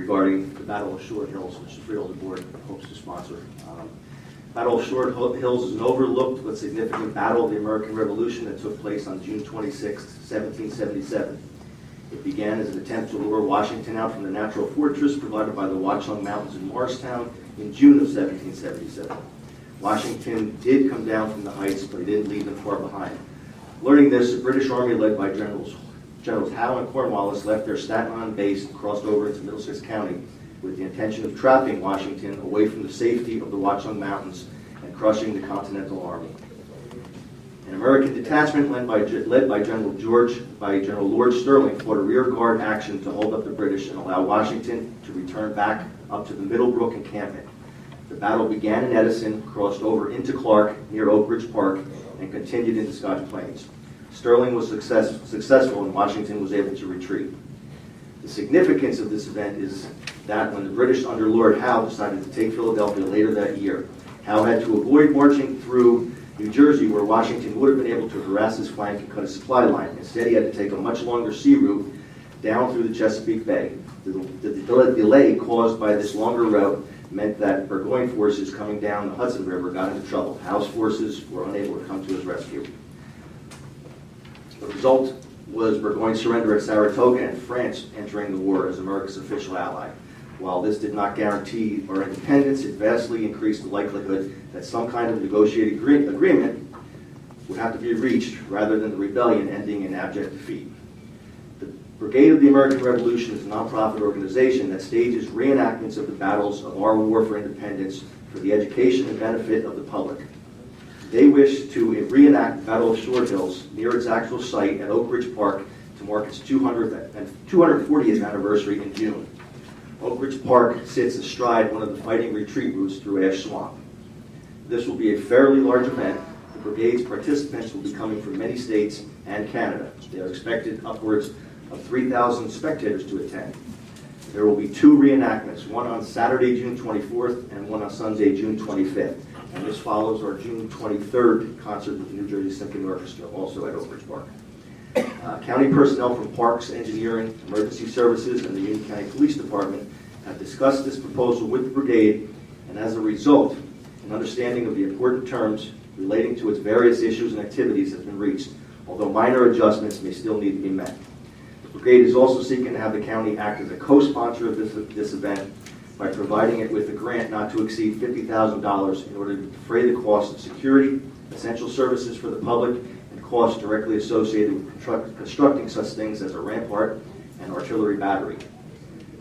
regarding the Battle of Short Hills, which the Freeholder Board hopes to sponsor. Battle of Short Hills is an overlooked but significant battle of the American Revolution that took place on June 26, 1777. It began as an attempt to lure Washington out from the natural fortress provided by the Watchung Mountains in Morristown in June of 1777. Washington did come down from the heights, but he didn't leave them far behind. Learning this, the British Army, led by Generals Howe and Cornwallis, left their Staten Island base and crossed over into Middlesex County with the intention of trapping Washington away from the safety of the Watchung Mountains and crushing the Continental Army. An American detachment led by General Lord Sterling fought a rearguard action to hold up the British and allow Washington to return back up to the Middlebrook encampment. The battle began in Edison, crossed over into Clark near Oak Ridge Park, and continued into Scotch Plains. Sterling was successful and Washington was able to retreat. The significance of this event is that when the British under Lord Howe decided to take Philadelphia later that year, Howe had to avoid marching through New Jersey, where Washington would have been able to harass his flank and cut a supply line. Instead, he had to take a much longer sea route down through the Chesapeake Bay. The delay caused by this longer route meant that Burgoyne forces coming down the Hudson River got into trouble. Howe's forces were unable to come to his rescue. The result was Burgoyne's surrender at Saratoga and France entering the war as America's official ally. While this did not guarantee our independence, it vastly increased the likelihood that some kind of negotiated agreement would have to be reached rather than the rebellion ending in abject defeat. The Brigade of the American Revolution is a nonprofit organization that stages reenactments of the battles of our war for independence for the education and benefit of the public. They wish to reenact the Battle of Short Hills near its actual site at Oak Ridge Park to mark its 240th anniversary in June. Oak Ridge Park sits astride one of the fighting retreat routes through Ash Swamp. This will be a fairly large event. The brigade's participants will be coming from many states and Canada. They are expected upwards of 3,000 spectators to attend. There will be two reenactments, one on Saturday, June 24th, and one on Sunday, June 25th. And this follows our June 23rd concert with the New Jersey Symphony Orchestra, also at Oak Ridge Park. County personnel from Parks, Engineering, Emergency Services, and the Union County Police Department have discussed this proposal with the brigade, and as a result, an understanding of the important terms relating to its various issues and activities has been reached, although minor adjustments may still need to be met. The brigade is also seeking to have the county act as a co-sponsor of this event by providing it with a grant not to exceed $50,000 in order to defray the cost of security, essential services for the public, and costs directly associated with constructing such things as a rampart and artillery battery.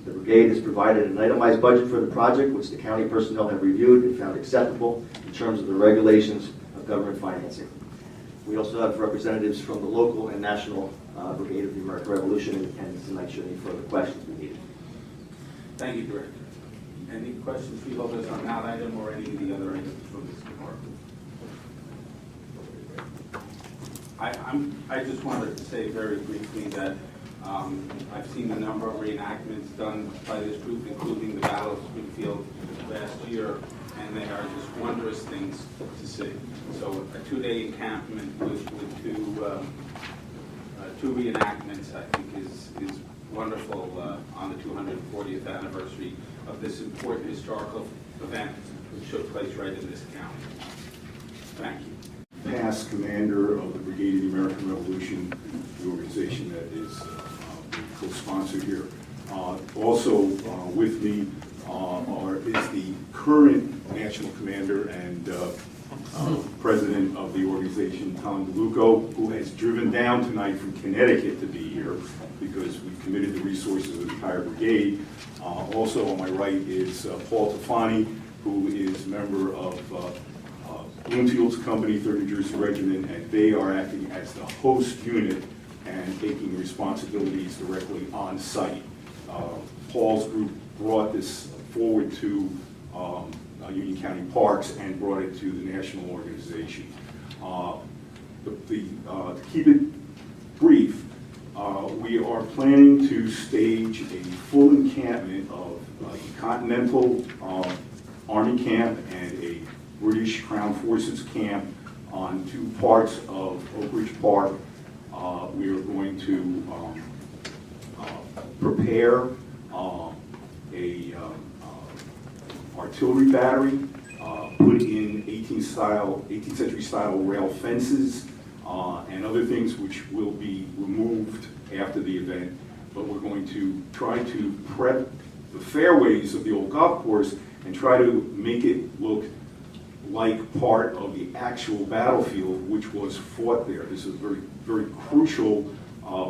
The brigade has provided an itemized budget for the project, which the county personnel have reviewed and found acceptable in terms of the regulations of government financing. We also have representatives from the local and national Brigade of the American Revolution in attendance tonight should any further questions be needed. Thank you, Director. Any questions for you holders on that item or any of the other items from this department? I just wanted to say very briefly that I've seen a number of reenactments done by this group, including the Battle of Springfield last year, and they are just wondrous things to see. So a two-day encampment with two reenactments, I think, is wonderful on the 240th anniversary of this important historical event which took place right in this county. Thank you. Past commander of the Brigade of the American Revolution, the organization that is co-sponsored here. Also with me is the current national commander and president of the organization, Tom DeLuco, who has driven down tonight from Connecticut to be here because we've committed the resources of the entire brigade. Also on my right is Paul Tafani, who is a member of Bloomfield's company, 3rd New Jersey Regiment, and they are acting as the host unit and taking responsibilities directly on site. Paul's group brought this forward to Union County Parks and brought it to the national organization. To keep it brief, we are planning to stage a full encampment of a Continental Army camp and a British Crown Forces camp on two parts of Oak Ridge Park. We are going to prepare a artillery battery, put in 18th century style rail fences, and other things which will be removed after the event. But we're going to try to prep the fairways of the old golf course and try to make it look like part of the actual battlefield which was fought there. This is a very, very crucial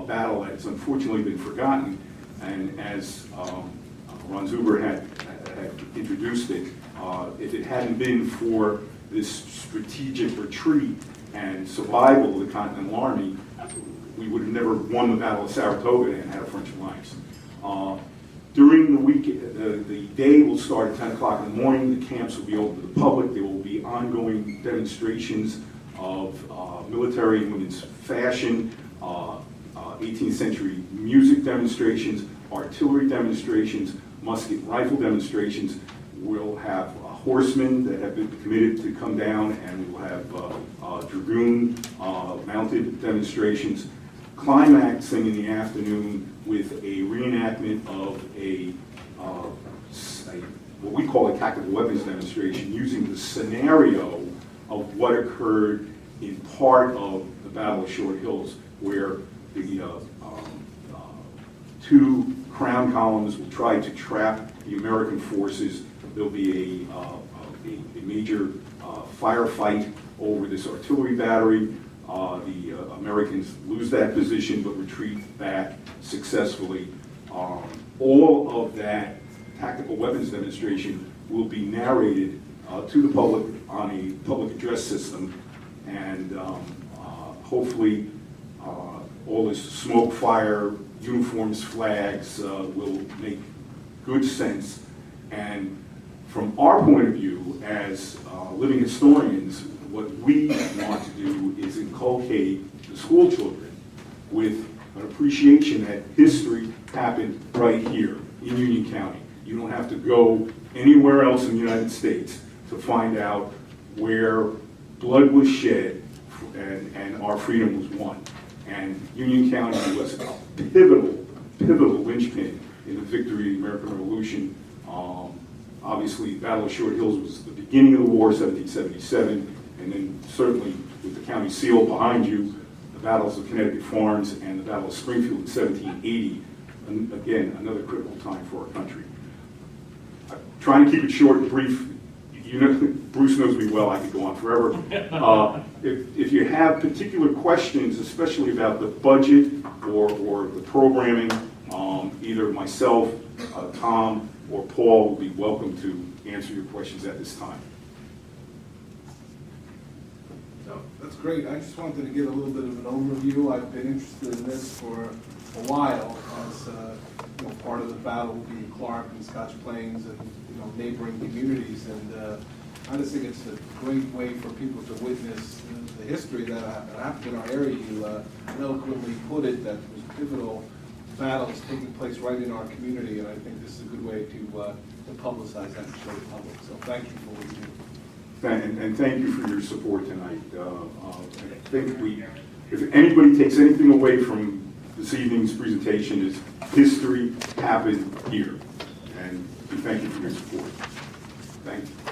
battle that's unfortunately been forgotten. And as Ron Zuber had introduced it, if it hadn't been for this strategic retreat and survival of the Continental Army, we would have never won the Battle of Saratoga and had a French alliance. During the week, the day will start at 10 o'clock in the morning. The camps will be open to the public. There will be ongoing demonstrations of military and women's fashion, 18th century music demonstrations, artillery demonstrations, musket and rifle demonstrations. We'll have horsemen that have been committed to come down, and we'll have dragoon mounted demonstrations, climaxing in the afternoon with a reenactment of what we call a tactical weapons demonstration, using the scenario of what occurred in part of the Battle of Short Hills, where the two crown columns will try to trap the American forces. There'll be a major firefight over this artillery battery. The Americans lose that position but retreat back successfully. All of that tactical weapons demonstration will be narrated to the public on a public address system, and hopefully all this smoke, fire, uniforms, flags will make good sense. And from our point of view as living historians, what we want to do is inculcate the school children with an appreciation that history happened right here in Union County. You don't have to go anywhere else in the United States to find out where blood was shed and our freedom was won. And Union County was a pivotal linchpin in the victory of the American Revolution. Obviously, the Battle of Short Hills was the beginning of the war, 1777, and then certainly with the county seal behind you, the battles of Connecticut Farms and the Battle of Springfield in 1780, and again, another critical time for our country. I'm trying to keep it short and brief. You know, Bruce knows me well, I could go on forever. If you have particular questions, especially about the budget or the programming, either myself, Tom, or Paul will be welcome to answer your questions at this time. No, that's great. I just wanted to give a little bit of an overview. I've been interested in this for a while, as you know, part of the battle will be Clark and Scotch Plains and neighboring communities, and I just think it's a great way for people to witness the history that happened in our area. You eloquently put it, that was pivotal battles taking place right in our community, and I think this is a good way to publicize that and show the public. So thank you for what you do. And thank you for your support tonight. I think if anybody takes anything away from this evening's presentation, is history happened here. And we thank you for your support. Thank you.